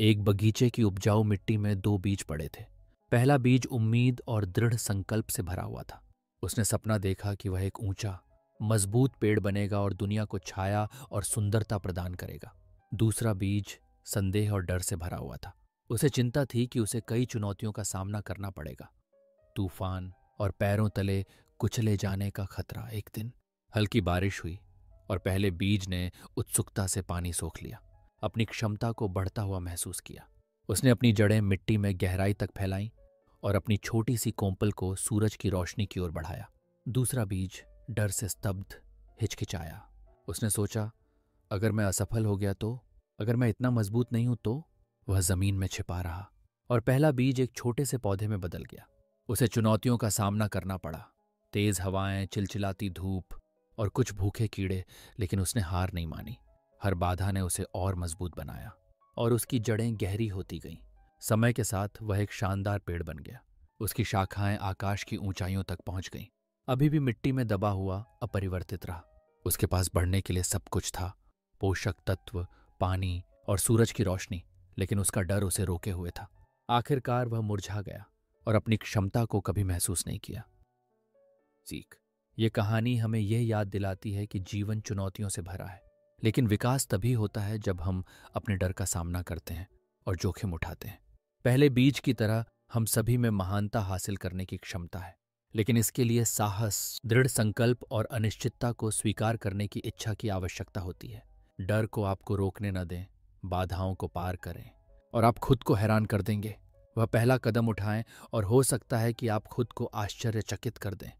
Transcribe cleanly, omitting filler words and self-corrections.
एक बगीचे की उपजाऊ मिट्टी में दो बीज पड़े थे। पहला बीज उम्मीद और दृढ़ संकल्प से भरा हुआ था। उसने सपना देखा कि वह एक ऊंचा, मजबूत पेड़ बनेगा और दुनिया को छाया और सुंदरता प्रदान करेगा। दूसरा बीज संदेह और डर से भरा हुआ था। उसे चिंता थी कि उसे कई चुनौतियों का सामना करना पड़ेगा, तूफान और पैरों तले कुचले जाने का खतरा। एक दिन हल्की बारिश हुई और पहले बीज ने उत्सुकता से पानी सोख लिया। अपनी क्षमता को बढ़ता हुआ महसूस किया। उसने अपनी जड़ें मिट्टी में गहराई तक फैलाईं और अपनी छोटी सी कोंपल को सूरज की रोशनी की ओर बढ़ाया। दूसरा बीज डर से स्तब्ध, हिचकिचाया। उसने सोचा, अगर मैं असफल हो गया तो, अगर मैं इतना मजबूत नहीं हूं तो। वह जमीन में छिपा रहा और पहला बीज एक छोटे से पौधे में बदल गया। उसे चुनौतियों का सामना करना पड़ा, तेज हवाएं, चिलचिलाती धूप और कुछ भूखे कीड़े, लेकिन उसने हार नहीं मानी। हर बाधा ने उसे और मजबूत बनाया और उसकी जड़ें गहरी होती गईं। समय के साथ वह एक शानदार पेड़ बन गया। उसकी शाखाएं आकाश की ऊंचाइयों तक पहुंच गईं। अभी भी मिट्टी में दबा हुआ अपरिवर्तित रहा। उसके पास बढ़ने के लिए सब कुछ था, पोषक तत्व, पानी और सूरज की रोशनी, लेकिन उसका डर उसे रोके हुए था। आखिरकार वह मुरझा गया और अपनी क्षमता को कभी महसूस नहीं किया। सीख, ये कहानी हमें यह याद दिलाती है कि जीवन चुनौतियों से भरा है, लेकिन विकास तभी होता है जब हम अपने डर का सामना करते हैं और जोखिम उठाते हैं। पहले बीज की तरह हम सभी में महानता हासिल करने की क्षमता है, लेकिन इसके लिए साहस, दृढ़ संकल्प और अनिश्चितता को स्वीकार करने की इच्छा की आवश्यकता होती है। डर को आपको रोकने न दें, बाधाओं को पार करें और आप खुद को हैरान कर देंगे। वह पहला कदम उठाएं और हो सकता है कि आप खुद को आश्चर्यचकित कर दें।